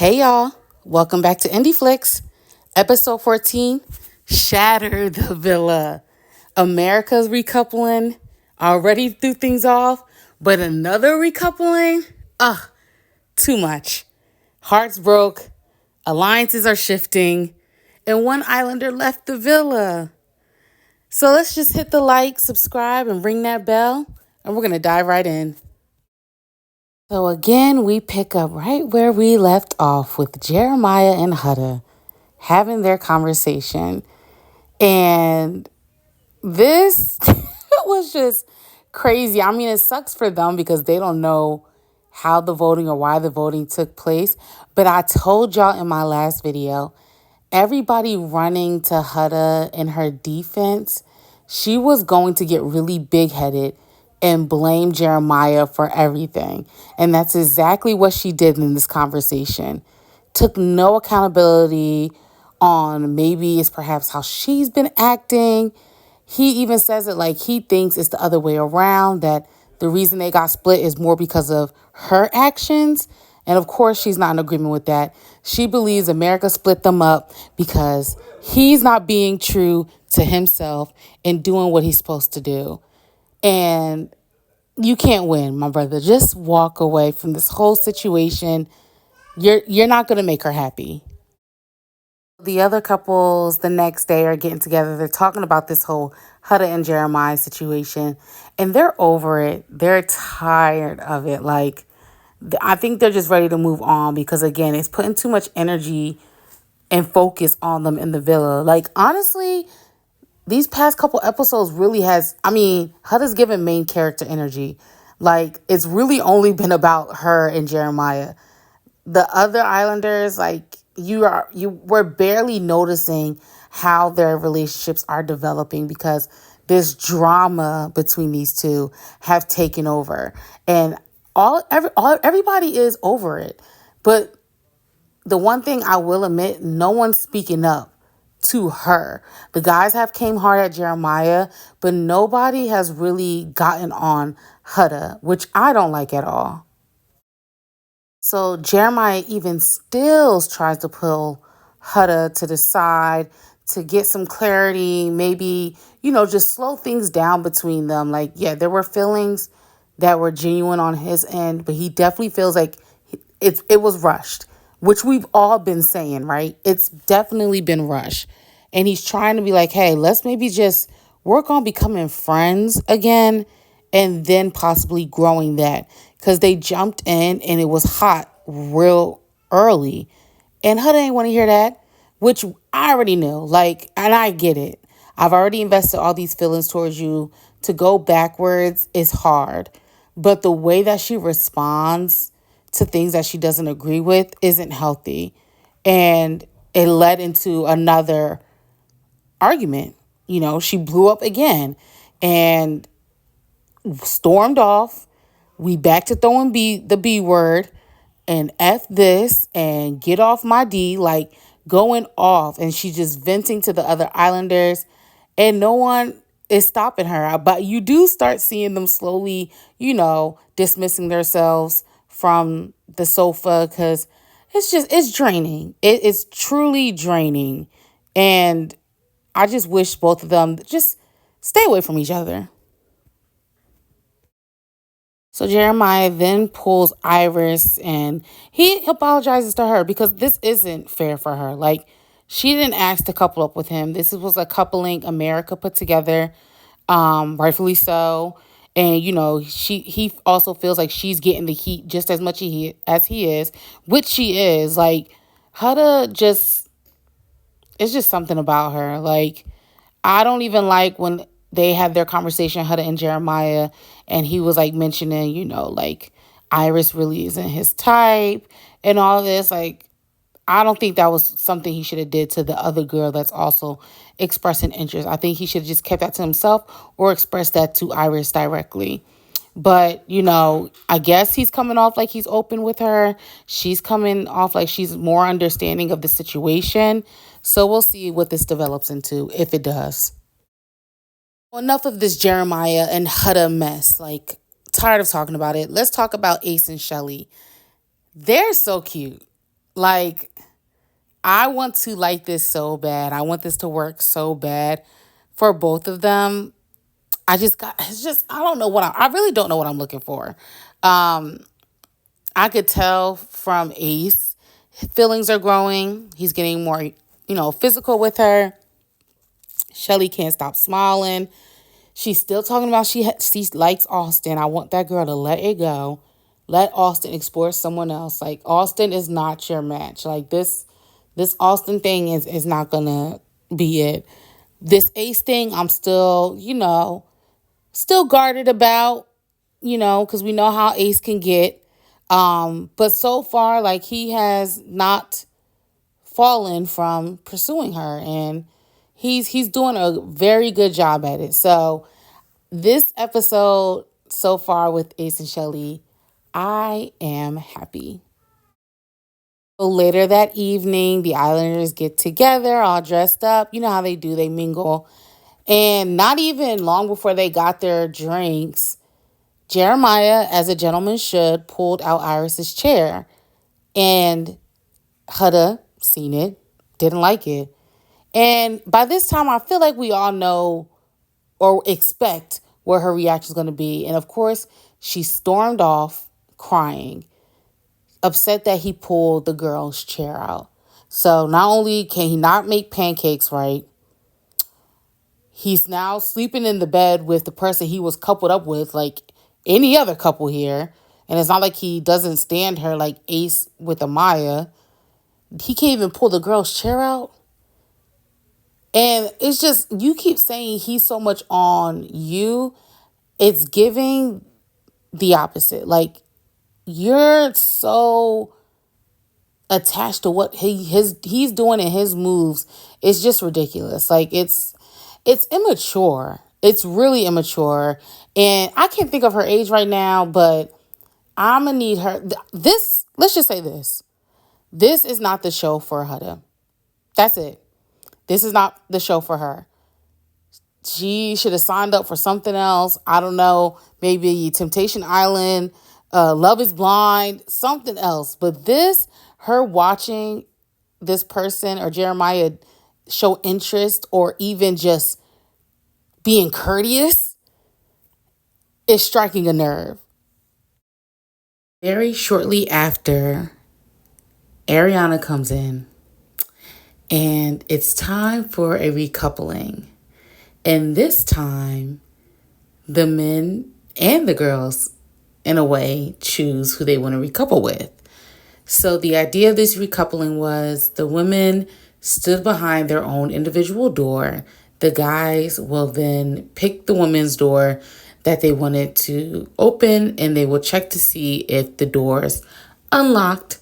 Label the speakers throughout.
Speaker 1: Hey y'all, welcome back to Indie Flicks, episode 14, Shatter the Villa. America's recoupling, already threw things off, but another recoupling? Ugh, too much. Hearts broke, alliances are shifting, and one islander left the villa. So let's just hit the like, subscribe, and ring that bell, and we're gonna dive right in. So again, we pick up right where we left off with Jeremiah and Huda having their conversation. And this was just crazy. I mean, it sucks for them because they don't know how the voting or why the voting took place. But I told y'all in my last video, everybody running to Huda in her defense, she was going to get really big headed and blame Jeremiah for everything. And that's exactly what she did in this conversation. Took no accountability on maybe it's perhaps how she's been acting. He even says it like he thinks it's the other way around, that the reason they got split is more because of her actions. And of course, she's not in agreement with that. She believes America split them up because he's not being true to himself and doing what he's supposed to do. And you can't win, my brother. Just walk away from this whole situation. You're not going to make her happy. The other couples the next day are getting together. They're talking about this whole Huda and Jeremiah situation, and they're over it. They're tired of it. Like, I think they're just ready to move on because, again, it's putting too much energy and focus on them in the villa. Like, honestly, these past couple episodes really has, I mean, Huda's given main character energy. Like, it's really only been about her and Jeremiah. The other islanders, like, we're barely noticing how their relationships are developing because this drama between these two have taken over, and everybody is over it. But the one thing I will admit, no one's speaking up to her. The guys have came hard at Jeremiah, but nobody has really gotten on Huda, which I don't like at all. So Jeremiah even still tries to pull Huda to the side to get some clarity, maybe, just slow things down between them. Like, yeah, there were feelings that were genuine on his end, but he definitely feels like it was rushed, which we've all been saying, right? It's definitely been rushed. And he's trying to be like, hey, let's maybe just work on becoming friends again and then possibly growing that. Because they jumped in and it was hot real early. And Huda ain't want to hear that, which I already knew. Like, and I get it. I've already invested all these feelings towards you. To go backwards is hard. But the way that she responds to things that she doesn't agree with isn't healthy. And it led into another argument. She blew up again and stormed off. We back to throwing the B word and F this and get off my D, like going off. And she's just venting to the other islanders and no one is stopping her. But you do start seeing them slowly, dismissing themselves from the sofa because it's draining. It's truly draining. And I just wish both of them just stay away from each other. So Jeremiah then pulls Iris and he apologizes to her because this isn't fair for her. Like, she didn't ask to couple up with him. This was a coupling America put together, rightfully so. And, he also feels like she's getting the heat just as much as he is, which she is. Like, Huda it's just something about her. Like, I don't even like when they had their conversation, Huda and Jeremiah, and he was like mentioning, like Iris really isn't his type and all this. Like, I don't think that was something he should have did to the other girl that's also expressing interest. I think he should have just kept that to himself or expressed that to Iris directly. But, I guess he's coming off like he's open with her. She's coming off like she's more understanding of the situation. So we'll see what this develops into, if it does. Well, enough of this Jeremiah and Huda mess. Like, tired of talking about it. Let's talk about Ace and Shelly. They're so cute. Like, I want to like this so bad. I want this to work so bad for both of them. It's just, I don't know I really don't know what I'm looking for. Um, I could tell from Ace, feelings are growing. He's getting more, physical with her. Shelly can't stop smiling. She's still talking about she likes Austin. I want that girl to let it go. Let Austin explore someone else. Like, Austin is not your match. Like, this Austin thing is not gonna be it. This Ace thing, I'm still, still guarded about, because we know how Ace can get. But so far, like, he has not fallen from pursuing her, and he's doing a very good job at it. So this episode so far with Ace and Shelly, I am happy. So later that evening, the Islanders get together, all dressed up. You know how they do, they mingle. And not even long before they got their drinks, Jeremiah, as a gentleman should, pulled out Iris's chair. And Huda seen it, didn't like it. And by this time, I feel like we all know or expect where her reaction is going to be. And of course, she stormed off crying, upset that he pulled the girl's chair out. So not only can he not make pancakes right, he's now sleeping in the bed with the person he was coupled up with, like any other couple here. And it's not like he doesn't stand her like Ace with Amaya. He can't even pull the girl's chair out. And it's just, you keep saying he's so much on you. It's giving the opposite. Like, you're so attached to what he's doing and his moves. It's just ridiculous. Like, it's immature. It's really immature. And I can't think of her age right now, but I'm gonna need her. Let's just say this. This is not the show for Huda. That's it. This is not the show for her. She should have signed up for something else. I don't know, maybe Temptation Island, Love is Blind, something else. But her watching this person or Jeremiah show interest or even just being courteous is striking a nerve. Very shortly after, Ariana comes in and it's time for a recoupling. And this time, the men and the girls, in a way, choose who they want to recouple with. So the idea of this recoupling was the women stood behind their own individual door. The guys will then pick the women's door that they wanted to open, and they will check to see if the door's unlocked.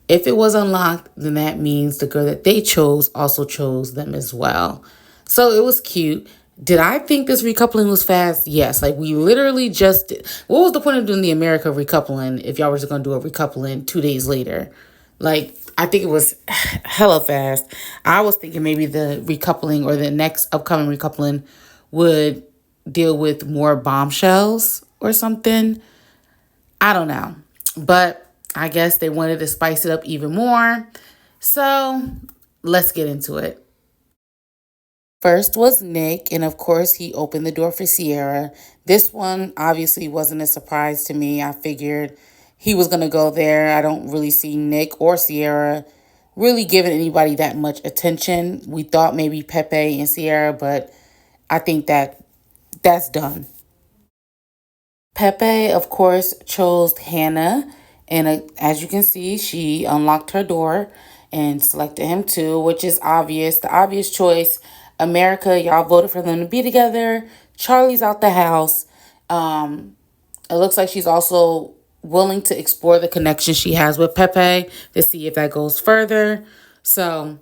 Speaker 1: If it was unlocked, then that means the girl that they chose also chose them as well. So it was cute. Did I think this recoupling was fast? Yes. Like, we literally just did. What was the point of doing the America recoupling if y'all were just going to do a recoupling 2 days later? Like, I think it was hella fast. I was thinking maybe the recoupling or the next upcoming recoupling would deal with more bombshells or something. I don't know. But I guess they wanted to spice it up even more. So let's get into it. First was Nick, and of course, he opened the door for Sierra. This one obviously wasn't a surprise to me. I figured he was going to go there. I don't really see Nick or Sierra really giving anybody that much attention. We thought maybe Pepe and Sierra, but I think that's done. Pepe, of course, chose Hannah. And as you can see, she unlocked her door and selected him too, which is obvious. The obvious choice. America, y'all voted for them to be together. Charlie's out the house. It looks like she's also willing to explore the connection she has with Pepe to see if that goes further. So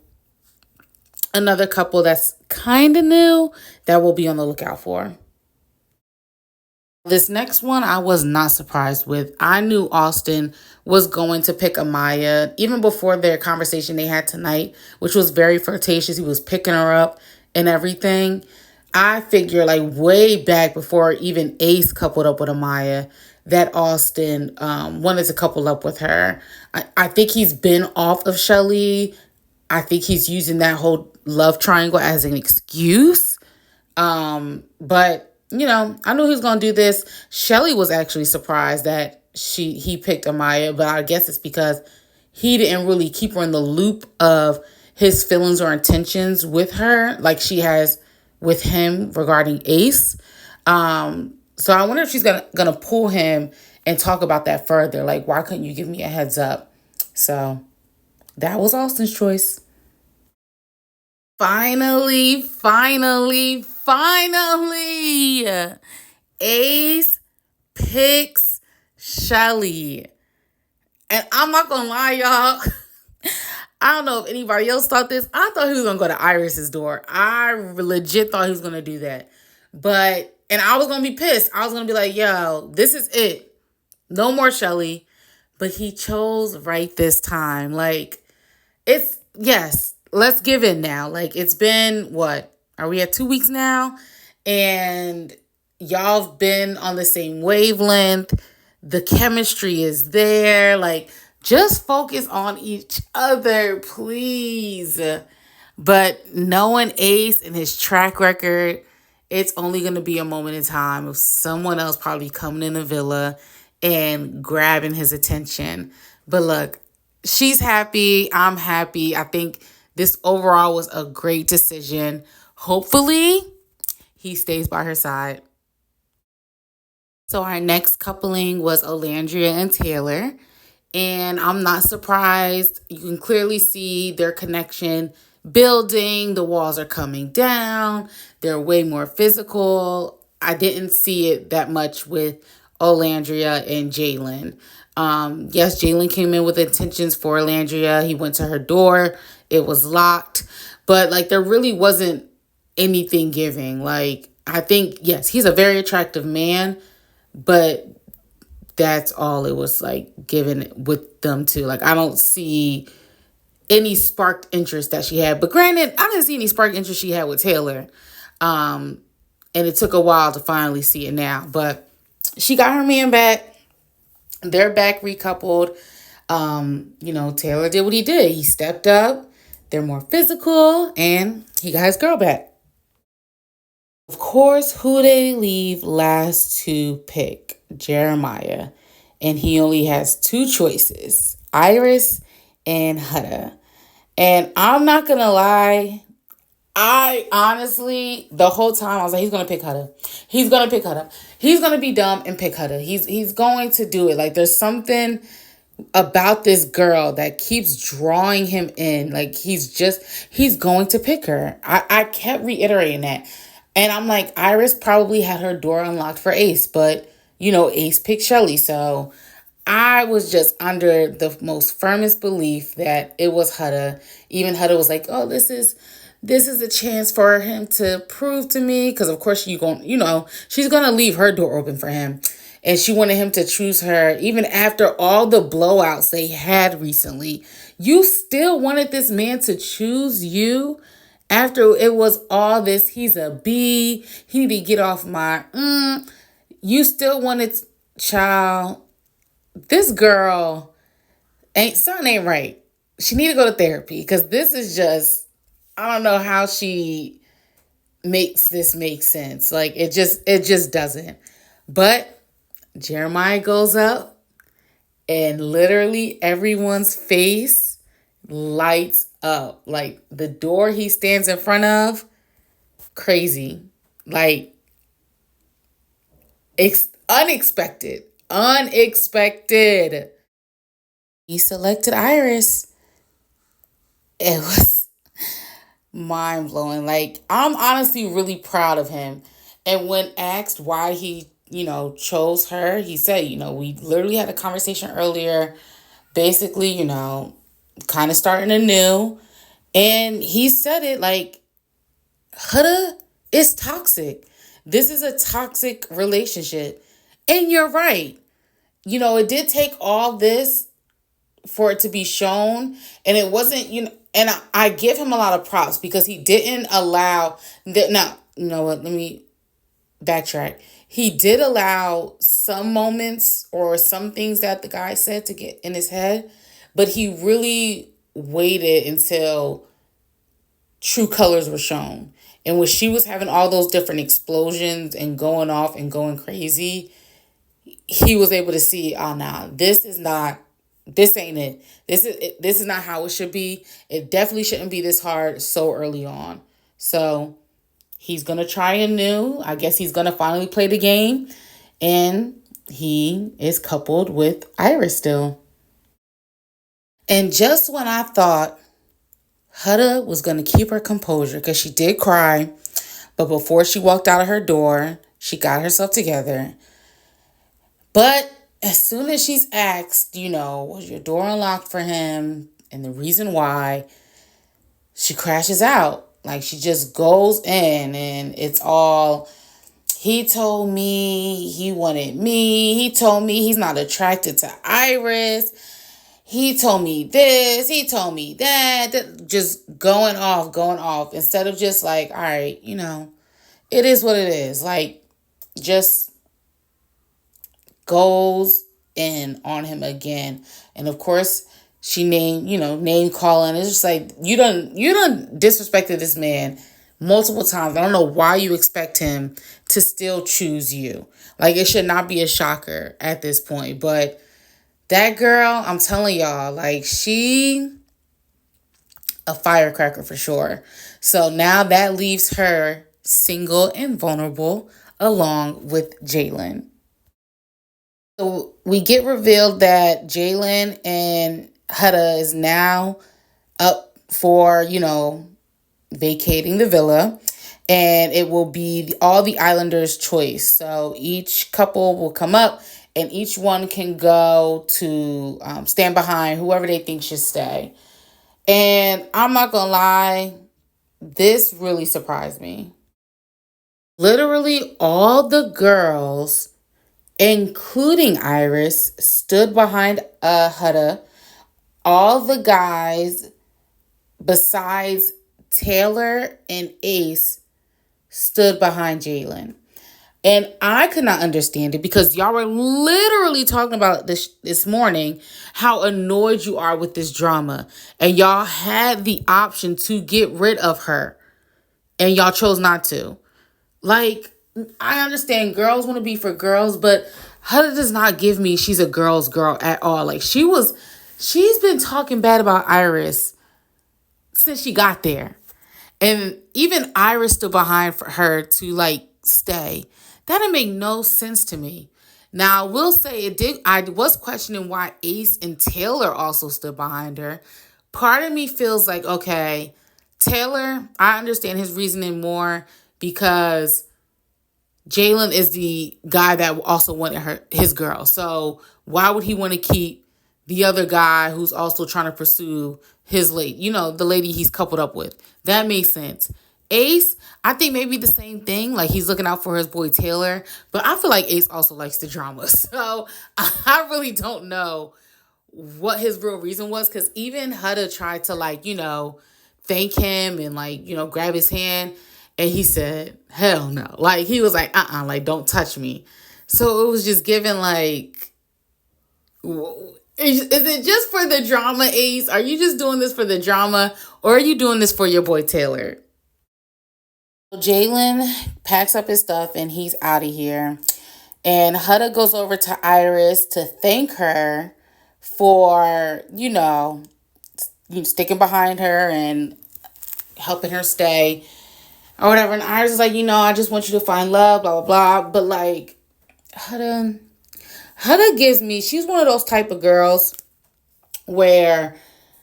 Speaker 1: another couple that's kind of new that we'll be on the lookout for. This next one I was not surprised with. I knew Austin was going to pick Amaya even before their conversation they had tonight, which was very flirtatious. He was picking her up and everything. I figure like way back before even Ace coupled up with Amaya, that Austin wanted to couple up with her. I think he's been off of Shelly. I think he's using that whole love triangle as an excuse. But I knew he was gonna do this. Shelly was actually surprised that he picked Amaya, but I guess it's because he didn't really keep her in the loop of his feelings or intentions with her, like she has with him regarding Ace. So I wonder if she's gonna pull him and talk about that further. Like, why couldn't you give me a heads up? So that was Austin's choice. Finally, finally, finally, Ace picks Shelly. And I'm not gonna lie, y'all. I don't know if anybody else thought this. I thought he was gonna go to Iris's door. I legit thought he was gonna do that. And I was gonna be pissed. I was gonna be like, yo, this is it. No more Shelly. But he chose right this time. Like, yes, let's give in now. Like, it's been what? Are we at 2 weeks now? And y'all have been on the same wavelength. The chemistry is there. Like, just focus on each other, please. But knowing Ace and his track record, it's only going to be a moment in time of someone else probably coming in the villa and grabbing his attention. But look, she's happy. I'm happy. I think this overall was a great decision. Hopefully, he stays by her side. So our next coupling was Olandria and Taylor. And I'm not surprised. You can clearly see their connection building. The walls are coming down. They're way more physical. I didn't see it that much with Olandria and Jalen. Yes, Jalen came in with intentions for Olandria. He went to her door. It was locked. But like there really wasn't anything giving. Like I think, yes, he's a very attractive man, but that's all it was like given with them two. Like I don't see any sparked interest that she had. But granted, I didn't see any sparked interest she had with Taylor. And it took a while to finally see it now. But she got her man back. They're back recoupled. Taylor did what he did. He stepped up. They're more physical. And he got his girl back. Of course, who they leave last to pick? Jeremiah. And he only has two choices, Iris and Huda. And I'm not going to lie, I honestly, the whole time I was like, he's going to pick Huda. He's going to pick Huda. He's going to be dumb and pick Huda. He's going to do it. Like there's something about this girl that keeps drawing him in. Like he's going to pick her. I kept reiterating that. And I'm like, Iris probably had her door unlocked for Ace, but Ace picked Shelly. So I was just under the most firmest belief that it was Huda. Even Huda was like, oh, this is a chance for him to prove to me. Because of course she's going to leave her door open for him. And she wanted him to choose her even after all the blowouts they had recently. You still wanted this man to choose you after it was all this. He's a B. He need to get off my. You still wanted, child. This girl something ain't right. She need to go to therapy because this is just. I don't know how she makes this make sense. Like it just doesn't. But Jeremiah goes up and literally everyone's face lights up. Like the door he stands in front of, crazy. Like unexpected. Unexpected. He selected Iris. It was mind blowing. Like I'm honestly really proud of him. And when asked why he chose her, he said, we literally had a conversation earlier, basically, kind of starting anew. And he said it like, Huda is toxic. This is a toxic relationship. And you're right. It did take all this for it to be shown. And it wasn't, and I give him a lot of props because he didn't allow that. Now, you know what? Let me backtrack. He did allow some moments or some things that the guy said to get in his head, but he really waited until true colors were shown. And when she was having all those different explosions and going off and going crazy, he was able to see, oh nah, this ain't it. This is not how it should be. It definitely shouldn't be this hard so early on. So he's gonna try anew. I guess he's gonna finally play the game. And he is coupled with Iris still. And just when I thought Huda was gonna keep her composure, because she did cry, but before she walked out of her door, she got herself together. But as soon as she's asked, was your door unlocked for him and the reason why, she crashes out. Like, she just goes in and it's all, he told me he wanted me. He told me he's not attracted to Iris. He told me this. He told me that. Just going off. Instead of just like, all right, it is what it is. Like, just goes in on him again. And of course, she name calling. It's just like, you done disrespected this man multiple times. I don't know why you expect him to still choose you. Like, it should not be a shocker at this point. But that girl, I'm telling y'all, like, she a firecracker for sure. So now that leaves her single and vulnerable along with Jalen. So we get revealed that Jalen and Huda is now up for, vacating the villa. And it will be all the Islanders' choice. So each couple will come up and each one can go to stand behind whoever they think should stay. And I'm not going to lie, this really surprised me. Literally all the girls, including Iris, stood behind Huda. All the guys, besides Taylor and Ace, stood behind Jalen. And I could not understand it because y'all were literally talking about this morning, how annoyed you are with this drama. And y'all had the option to get rid of her. And y'all chose not to. Like, I understand girls want to be for girls, but Huda does not give me she's a girl's girl at all. Like, she's been talking bad about Iris since she got there. And even Iris stood behind for her to, like, stay. That didn't make no sense to me. Now, I will say it did. I was questioning why Ace and Taylor also stood behind her. Part of me feels like, okay, Taylor, I understand his reasoning more because Jalen is the guy that also wanted his girl. So why would he want to keep the other guy who's also trying to pursue his lady, the lady he's coupled up with? That makes sense. Ace, I think maybe the same thing. Like, he's looking out for his boy Taylor. But I feel like Ace also likes the drama. So I really don't know what his real reason was. Because even Huda tried to, like, thank him and, like, grab his hand. And he said, hell no. Like, he was like, like, don't touch me. So it was just given, like, is it just for the drama, Ace? Are you just doing this for the drama? Or are you doing this for your boy Taylor? Jalen packs up his stuff and he's out of here. And Huda goes over to Iris to thank her for, sticking behind her and helping her stay or whatever. And Iris is like, I just want you to find love, blah, blah, blah. But, like, Huda gives me, she's one of those type of girls where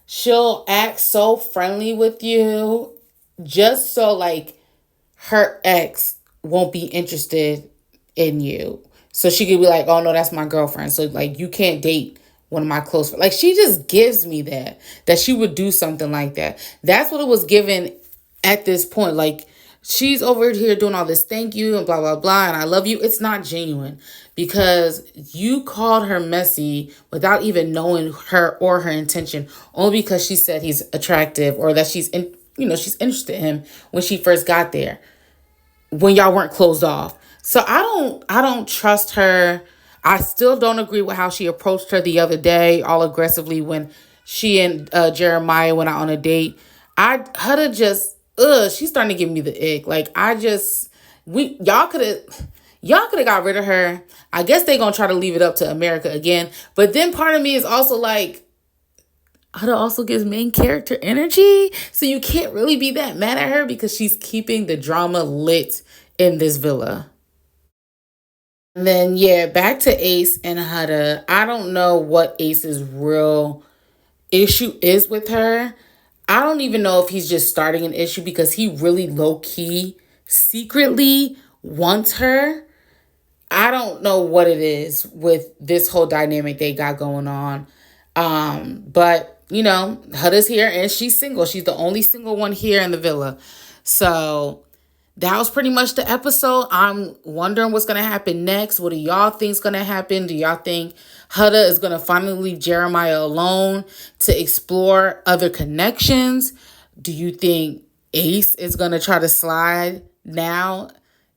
Speaker 1: she'll act so friendly with you just so, like, her ex won't be interested in you. So she could be like, oh, no, that's my girlfriend. So, like, you can't date one of my close friends. Like, she just gives me that she would do something like that. That's what it was given at this point. Like, she's over here doing all this thank you and blah, blah, blah, and I love you. It's not genuine because you called her messy without even knowing her or her intention, only because she said he's attractive or that she's interested in him when she first got there, when y'all weren't closed off. So I don't trust her. I still don't agree with how she approached her the other day, all aggressively when she and Jeremiah went out on a date. Huda just she's starting to give me the ick. Like I just we y'all could have got rid of her. I guess they gonna try to leave it up to America again. But then part of me is also like, Huda also gives main character energy. So you can't really be that mad at her because she's keeping the drama lit in this villa. And then yeah, back to Ace and Huda. I don't know what Ace's real issue is with her. I don't even know if he's just starting an issue because he really low key secretly wants her. I don't know what it is with this whole dynamic they got going on. But Huda's here and she's single. She's the only single one here in the villa. So that was pretty much the episode. I'm wondering what's going to happen next. What do y'all think is going to happen? Do y'all think Huda is going to finally leave Jeremiah alone to explore other connections? Do you think Ace is going to try to slide now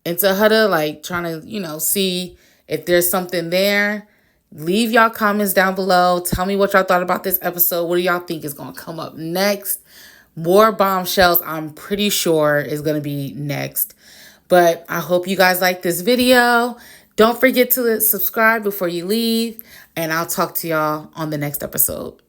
Speaker 1: into Huda, like trying to, see if there's something there? Leave y'all comments down below. Tell me what y'all thought about this episode. What do y'all think is going to come up next? More bombshells, I'm pretty sure, is going to be next. But I hope you guys like this video. Don't forget to subscribe before you leave. And I'll talk to y'all on the next episode.